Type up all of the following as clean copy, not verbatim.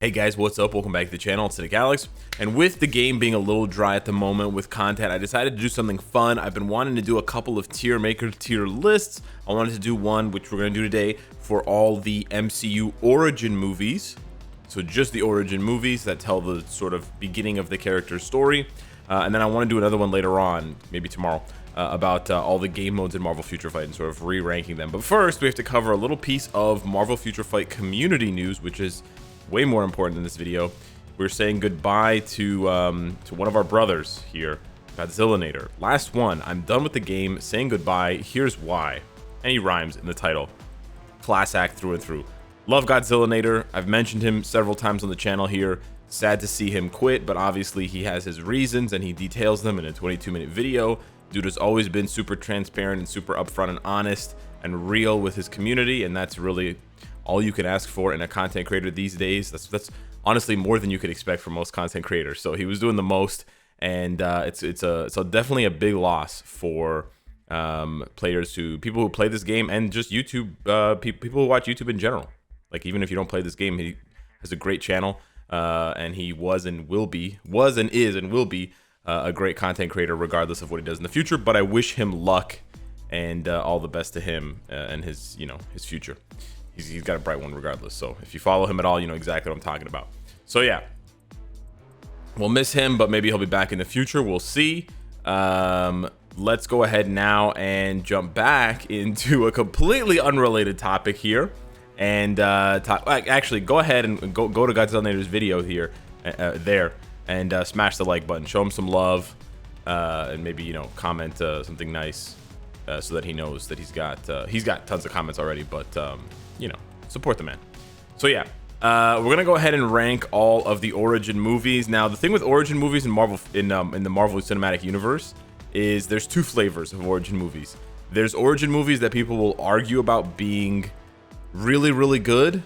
Hey guys, what's up? Welcome back to the channel. It's Cynicalex. And with the game being a little dry at the moment with content, I decided to do something fun. I've been wanting to do a couple of tier lists. I wanted to do one, which we're going to do today, for all the MCU origin movies. So just the origin movies that tell the sort of beginning of the character's story. And then I want to do another one later on, maybe tomorrow, about all the game modes in Marvel Future Fight and sort of re-ranking them. But first, we have to cover a little piece of Marvel Future Fight community news, which is way more important than this video. We're saying goodbye to one of our brothers here, Godzillanator. Last one. I'm done with the game, saying goodbye. Here's why. Any rhymes in the title. Class act through and through. Love Godzillanator. I've mentioned him several times on the channel here. Sad to see him quit, but obviously he has his reasons and he details them in a 22-minute video. Dude has always been super transparent and super upfront and honest and real with his community, and that's really all you can ask for in a content creator these days. That's honestly more than you could expect from most content creators. So he was doing the most, and it's definitely a big loss for people who play this game and just YouTube people who watch YouTube in general. Like, even if you don't play this game, he has a great channel, and he was and is and will be a great content creator regardless of what he does in the future. But I wish him luck and all the best to him and his future. He's got a bright one regardless. So if you follow him at all, you know exactly what I'm talking about. So yeah, we'll miss him, but maybe he'll be back in the future. We'll see. Let's go ahead now and jump back into a completely unrelated topic here. And actually, go ahead and go to Godzillanator's video here, there, and smash the like button. Show him some love, and maybe comment something nice, so that he knows that he's got tons of comments already. But support the man. So yeah, we're gonna go ahead and rank all of the origin movies. Now, the thing with origin movies in Marvel in the Marvel Cinematic Universe is there's two flavors of origin movies. There's origin movies that people will argue about being really, really good,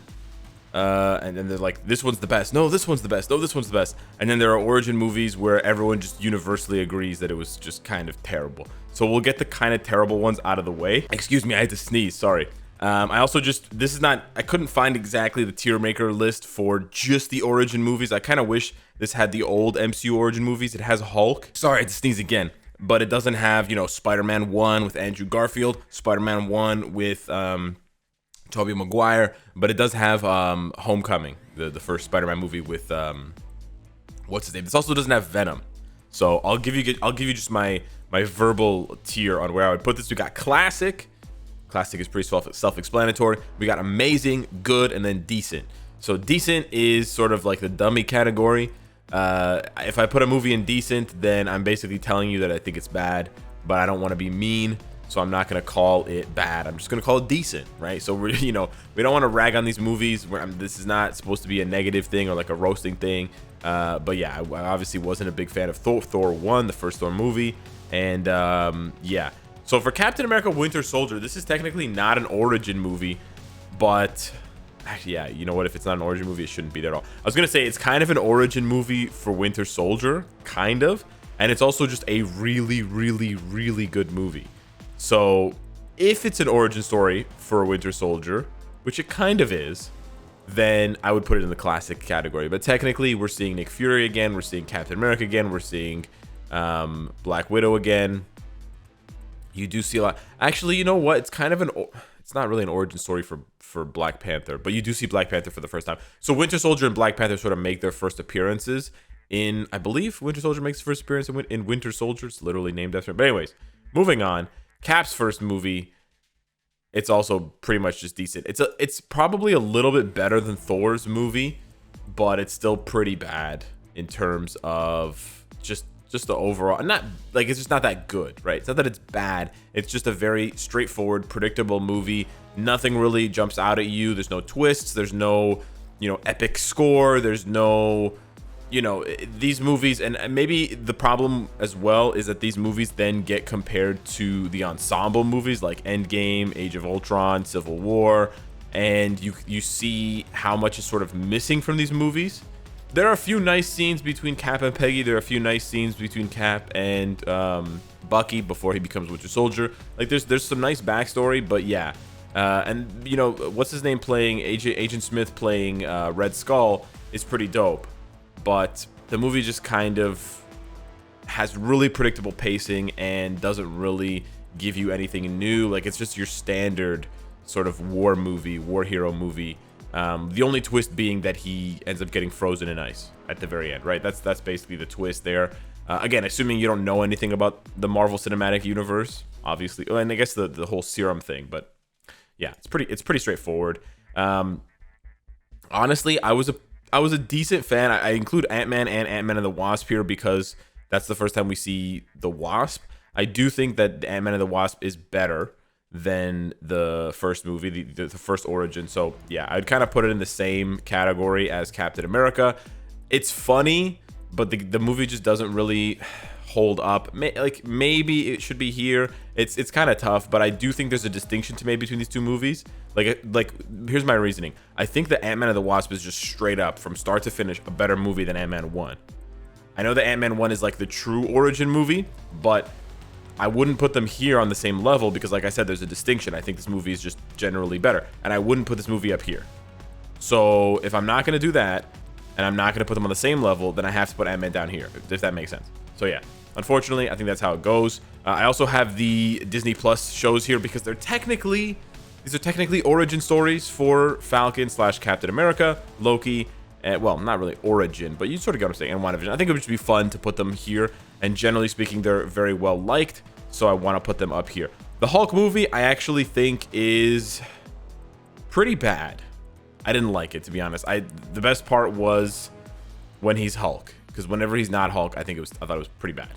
and then they're like, this one's the best. No, this one's the best. No, this one's the best. And then there are origin movies where everyone just universally agrees that it was just kind of terrible. So we'll get the kind of terrible ones out of the way. Excuse me, I had to sneeze. Sorry. I couldn't find exactly the tier maker list for just the origin movies. I kind of wish this had the old MCU origin movies. It has Hulk. Sorry, I had to sneeze again. But it doesn't have, Spider-Man 1 with Andrew Garfield, Spider-Man 1 with Tobey Maguire, but it does have Homecoming, the first Spider-Man movie with what's his name. This also doesn't have Venom. So I'll give you just my verbal tier on where I would put this. We got classic. Classic is pretty self-explanatory. We got amazing, good, and then decent. So decent is sort of like the dummy category. If I put a movie in decent, then I'm basically telling you that I think it's bad, but I don't want to be mean. So I'm not going to call it bad. I'm just going to call it decent, right? So we don't want to rag on these movies. This is not supposed to be a negative thing or like a roasting thing. But yeah, I obviously wasn't a big fan of Thor 1, the first Thor movie. And yeah. So for Captain America Winter Soldier, this is technically not an origin movie, but actually, yeah, you know what? If it's not an origin movie, it shouldn't be there at all. I was going to say it's kind of an origin movie for Winter Soldier, kind of. And it's also just a really, really, really good movie. So if it's an origin story for Winter Soldier, which it kind of is, then I would put it in the classic category. But technically, we're seeing Nick Fury again. We're seeing Captain America again. We're seeing Black Widow again. You do see a lot. Actually, you know what? It's kind of it's not really an origin story for Black Panther, but you do see Black Panther for the first time. So Winter Soldier and Black Panther sort of make their first appearances in, I believe Winter Soldier makes the first appearance in Winter Soldier. It's literally named after him. But anyways, moving on. Cap's first movie, it's also pretty much just decent. It's probably a little bit better than Thor's movie, but it's still pretty bad in terms of just the overall. Not like, it's just not that good, right? It's not that it's bad. It's just a very straightforward, predictable movie. Nothing really jumps out at you. There's no twists. There's no, epic score. There's no, these movies, and maybe the problem as well is that these movies then get compared to the ensemble movies like Endgame, Age of Ultron, Civil War, and you see how much is sort of missing from these movies. There are a few nice scenes between Cap and Peggy. There are a few nice scenes between Cap and Bucky before he becomes Winter Soldier. Like, there's some nice backstory, but yeah. And what's his name playing Agent Smith playing Red Skull is pretty dope, but the movie just kind of has really predictable pacing and doesn't really give you anything new. Like, it's just your standard sort of war hero movie. The only twist being that he ends up getting frozen in ice at the very end, right? That's basically the twist there. Again, assuming you don't know anything about the Marvel Cinematic Universe, obviously, and I guess the whole serum thing, but yeah, it's pretty straightforward. Honestly, I was a decent fan. I include Ant-Man and Ant-Man and the Wasp here because that's the first time we see the Wasp. I do think that Ant-Man and the Wasp is better than the first movie, the first origin. So yeah, I'd kind of put it in the same category as Captain America. It's funny, but the movie just doesn't really hold up. Like, maybe it should be here. It's kind of tough, but I do think there's a distinction to made between these two movies. Like here's my reasoning. I think that Ant-Man and the Wasp is just straight up from start to finish a better movie than Ant-Man 1. I know that Ant-Man 1 is like the true origin movie, but I wouldn't put them here on the same level because, like I said, there's a distinction. I think this movie is just generally better, and I wouldn't put this movie up here. So if I'm not going to do that, and I'm not going to put them on the same level, then I have to put Ant-Man down here, if that makes sense. So yeah, unfortunately, I think that's how it goes. I also have the Disney Plus shows here because these are technically origin stories for Falcon / Captain America, Loki, and, well, not really origin, but you sort of get what I'm saying, and WandaVision. I think it would just be fun to put them here, and generally speaking, they're very well liked, so I want to put them up here. The Hulk movie, I actually think is pretty bad. I didn't like it, to be honest. The best part was when he's Hulk, because whenever he's not Hulk, I thought it was pretty bad.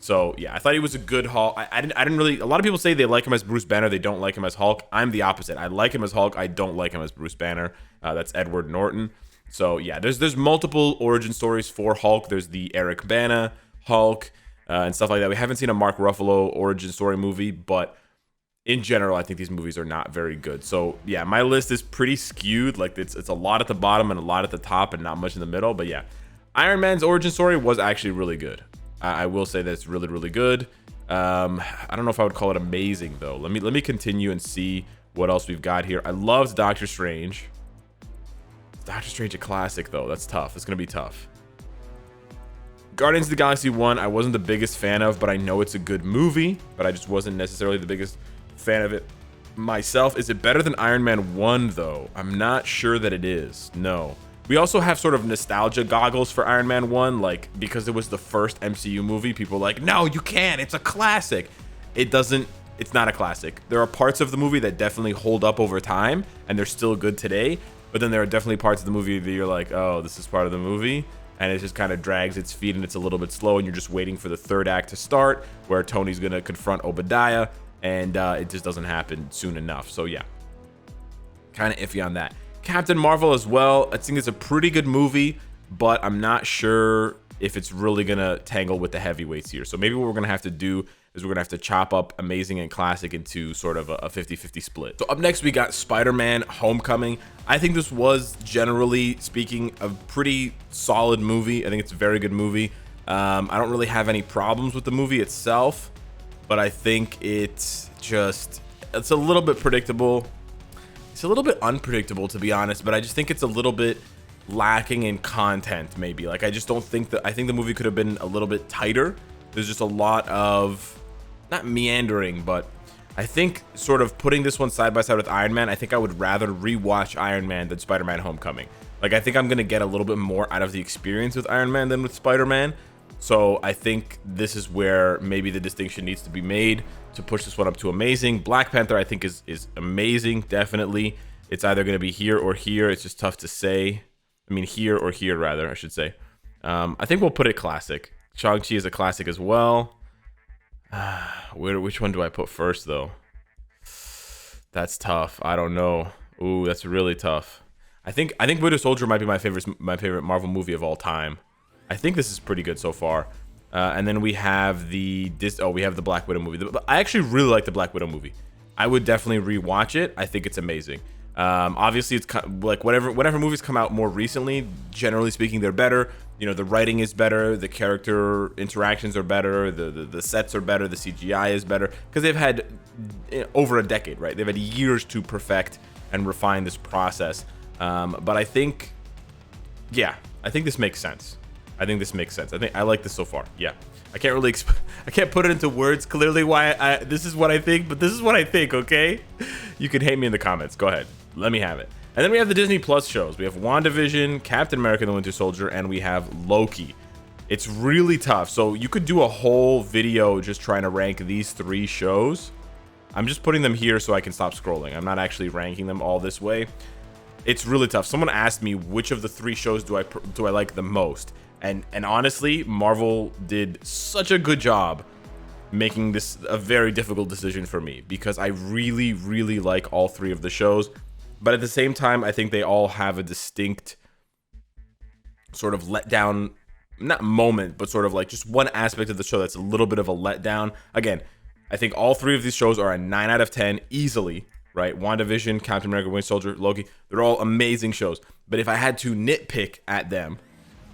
So yeah, I thought he was a good Hulk. I didn't really. A lot of people say they like him as Bruce Banner, they don't like him as Hulk. I'm the opposite. I like him as Hulk. I don't like him as Bruce Banner. That's Edward Norton. So yeah, there's multiple origin stories for Hulk. There's the Eric Bana Hulk and stuff like that. We haven't seen a Mark Ruffalo origin story movie, but in general, I think these movies are not very good. So yeah, my list is pretty skewed. Like, it's a lot at the bottom and a lot at the top and not much in the middle. But yeah, Iron Man's origin story was actually really good. I will say that it's really, really good. I don't know if I would call it amazing though. Let me continue and see what else we've got here. I loved Doctor Strange. Doctor Strange a classic though. That's tough. It's gonna be tough. Guardians of the Galaxy 1, I wasn't the biggest fan of, but I know it's a good movie, but I just wasn't necessarily the biggest fan of it myself. Is it better than Iron Man 1 though? I'm not sure that it is. No. We also have sort of nostalgia goggles for Iron Man 1, like, because it was the first MCU movie, people are like, no, you can't, it's a classic. It's not a classic. There are parts of the movie that definitely hold up over time, and they're still good today, but then there are definitely parts of the movie that you're like, oh, this is part of the movie, and it just kind of drags its feet, and it's a little bit slow, and you're just waiting for the third act to start, where Tony's gonna confront Obadiah, and it just doesn't happen soon enough. So yeah, kind of iffy on that. Captain Marvel as well, I think it's a pretty good movie, but I'm not sure if it's really gonna tangle with the heavyweights here. So maybe what we're gonna have to do is we're gonna have to chop up amazing and classic into sort of a 50-50 split. So up next we got Spider-Man Homecoming. I think this was, generally speaking, a pretty solid movie. I think it's a very good movie. I don't really have any problems with the movie itself, but I think it's a little bit predictable. It's a little bit unpredictable, to be honest, but I just think it's a little bit lacking in content, maybe. Like, I just don't think that, I think the movie could have been a little bit tighter. There's just a lot of, not meandering, but I think sort of putting this one side by side with Iron Man, I think I would rather rewatch Iron Man than Spider-Man Homecoming. Like, I think I'm going to get a little bit more out of the experience with Iron Man than with Spider-Man. So I think this is where maybe the distinction needs to be made to push this one up to amazing. Black Panther, I think, is amazing, definitely. It's either going to be here or here. It's just tough to say. I mean, here or here, rather, I should say. I think we'll put it classic. Shang-Chi is a classic as well. Which one do I put first, though? That's tough. I don't know. Ooh, that's really tough. I think Winter Soldier might be my favorite Marvel movie of all time. I think this is pretty good so far. And then we have the Black Widow movie. I actually really like the Black Widow movie. I would definitely rewatch it. I think it's amazing. Obviously, it's like whatever movies come out more recently, generally speaking, they're better. You know, the writing is better, the character interactions are better, the sets are better, the CGI is better, because they've had over a decade, right? They've had years to perfect and refine this process. But I think yeah, I think this makes sense. I think I like this so far. Yeah, I can't really I can't put it into words clearly why this is what I think, but this is what I think. Okay, you can hate me in the comments. Go ahead, let me have it. And then we have the Disney Plus shows. We have WandaVision, Captain America and the Winter Soldier, and we have Loki. It's really tough. So you could do a whole video just trying to rank these 3 shows. I'm just putting them here so I can stop scrolling. I'm not actually ranking them all this way. It's really tough. Someone asked me which of the 3 shows do I like the most. And honestly, Marvel did such a good job making this a very difficult decision for me, because I really, really like all 3 of the shows. But at the same time, I think they all have a distinct sort of letdown, not moment, but sort of like just one aspect of the show that's a little bit of a letdown. Again, I think all 3 of these shows are a 9 out of 10 easily, right? WandaVision, Captain America, Winter Soldier, Loki, they're all amazing shows. But if I had to nitpick at them,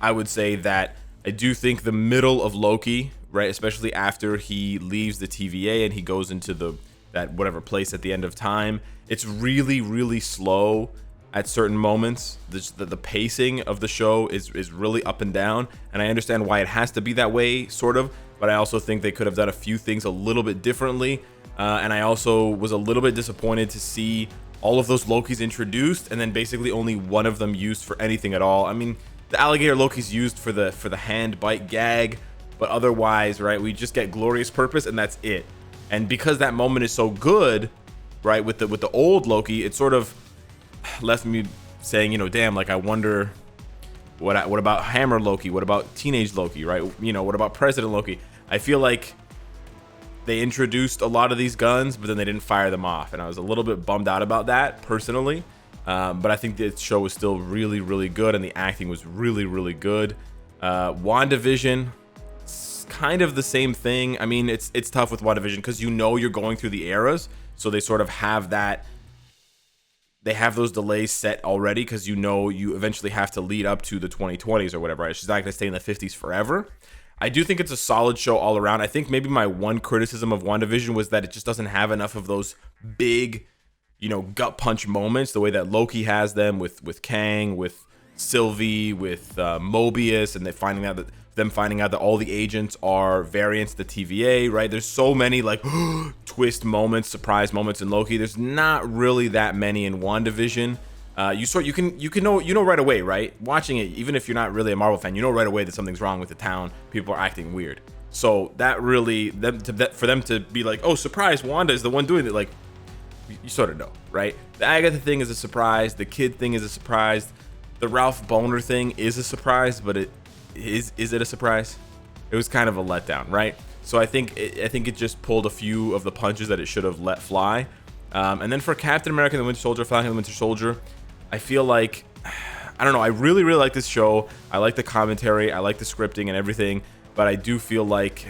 I would say that I do think the middle of Loki, right, especially after he leaves the TVA and he goes into that whatever place at the end of time, it's really, really slow at certain moments. The pacing of the show is really up and down, and I understand why it has to be that way, sort of, but I also think they could have done a few things a little bit differently, and I also was a little bit disappointed to see all of those Lokis introduced and then basically only one of them used for anything at all. I mean, the alligator Loki's used for the hand bite gag, but otherwise, right, we just get glorious purpose and that's it. And because that moment is so good, right, with the old Loki, it sort of left me saying, you know, damn, like I wonder what about Hammer Loki? What about Teenage Loki, right? You know, what about President Loki? I feel like they introduced a lot of these guns, but then they didn't fire them off, and I was a little bit bummed out about that personally. But I think the show was still really, really good, and the acting was really, really good. WandaVision, kind of the same thing. I mean, it's tough with WandaVision because you know you're going through the eras, so they sort of have that. They have those delays set already because you know you eventually have to lead up to the 2020s or whatever. Right? She's not going to stay in the 50s forever. I do think it's a solid show all around. I think maybe my one criticism of WandaVision was that it just doesn't have enough of those big, you know, gut punch moments the way that Loki has them with Kang, with Sylvie, with Mobius, and finding out that all the agents are variants of the TVA, right? There's so many like twist moments, surprise moments in Loki. There's not really that many in WandaVision. You know right away, right? Watching it, even if you're not really a Marvel fan, you know right away that something's wrong with the town. People are acting weird. So that really, for them to be like, oh, surprise, Wanda is the one doing it, like, you sort of know, right? The Agatha thing is a surprise. The kid thing is a surprise. The Ralph Boner thing is a surprise, but is it a surprise? It was kind of a letdown, right? So I think it just pulled a few of the punches that it should have let fly. And then for Captain America and the Winter Soldier, Falcon and the Winter Soldier, I feel like, I don't know, I really, really like this show. I like the commentary, I like the scripting and everything, but I do feel like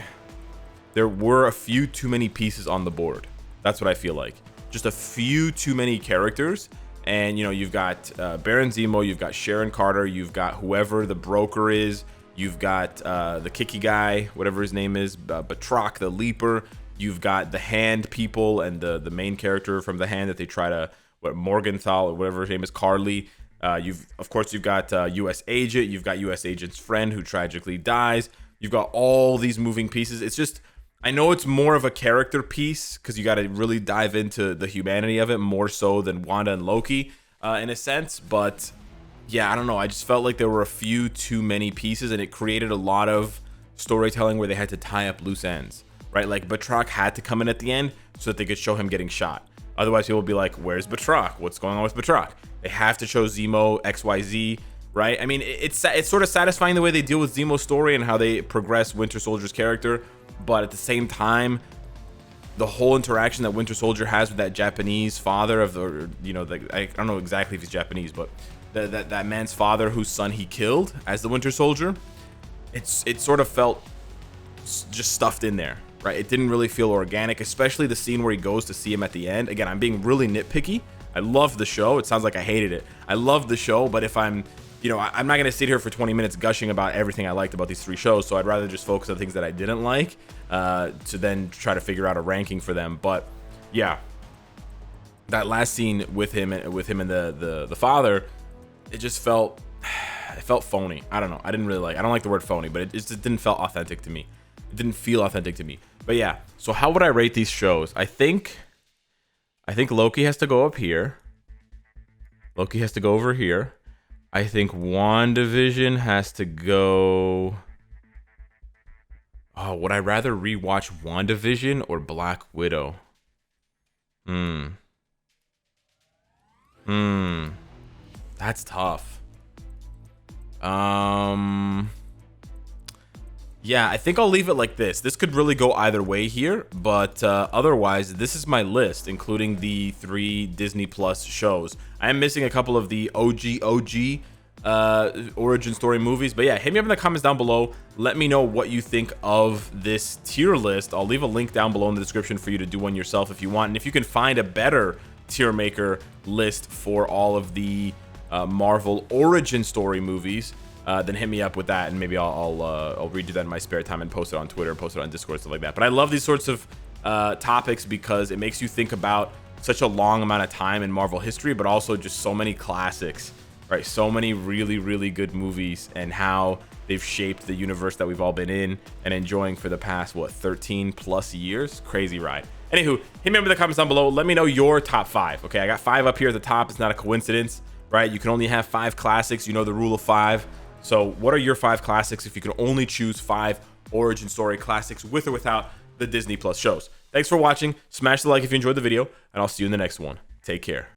there were a few too many pieces on the board. That's what I feel like. Just a few too many characters. And, you know, you've got Baron Zemo, you've got Sharon Carter, you've got whoever the broker is, you've got the kicky guy, whatever his name is, Batroc, the Leaper, you've got the Hand people and the main character from the Hand that they try to, Morgenthau or whatever his name is, Carly. Of course, you've got U.S. Agent, you've got U.S. Agent's friend who tragically dies. You've got all these moving pieces. It's just, I know it's more of a character piece because you got to really dive into the humanity of it more so than Wanda and Loki in a sense. But yeah, I don't know. I just felt like there were a few too many pieces and it created a lot of storytelling where they had to tie up loose ends, right? Like Batroc had to come in at the end so that they could show him getting shot. Otherwise, people would be like, where's Batroc? What's going on with Batroc? They have to show Zemo, XYZ, right? I mean, it's sort of satisfying the way they deal with Zemo's story and how they progress Winter Soldier's character. But at the same time, the whole interaction that Winter Soldier has with that Japanese father of the, you know, I don't know exactly if he's Japanese, but that man's father whose son he killed as the Winter Soldier, it sort of felt just stuffed in there, right? It didn't really feel organic, especially the scene where he goes to see him at the end. Again, I'm being really nitpicky. I love the show. It sounds like I hated it. I love the show, but if I'm not going to sit here for 20 minutes gushing about everything I liked about these 3 shows, so I'd rather just focus on things that I didn't like to then try to figure out a ranking for them. But yeah, that last scene with him and the father, it felt phony. I don't know. I don't like the word phony, but it just didn't feel authentic to me. It didn't feel authentic to me. But yeah, so how would I rate these shows? I think Loki has to go up here. Loki has to go over here. I think WandaVision has to go... Oh, would I rather rewatch WandaVision or Black Widow? That's tough. Yeah, I think I'll leave it like this. This could really go either way here, but otherwise, this is my list, including the 3 Disney Plus shows. I am missing a couple of the OG origin story movies, but yeah, hit me up in the comments down below. Let me know what you think of this tier list. I'll leave a link down below in the description for you to do one yourself if you want, and if you can find a better tier maker list for all of the Marvel origin story movies, then hit me up with that, and maybe I'll redo that in my spare time and post it on Twitter and post it on Discord, stuff like that. But I love these sorts of topics because it makes you think about such a long amount of time in Marvel history, but also just so many classics, right? So many really, really good movies and how they've shaped the universe that we've all been in and enjoying for the past, what, 13 plus years? Crazy ride. Anywho, hit me up in the comments down below. Let me know your top 5. Okay, I got 5 up here at the top. It's not a coincidence, right? You can only have 5 classics. You know the rule of 5. So what are your 5 classics if you can only choose 5 origin story classics with or without the Disney Plus shows? Thanks for watching. Smash the like if you enjoyed the video, and I'll see you in the next one. Take care.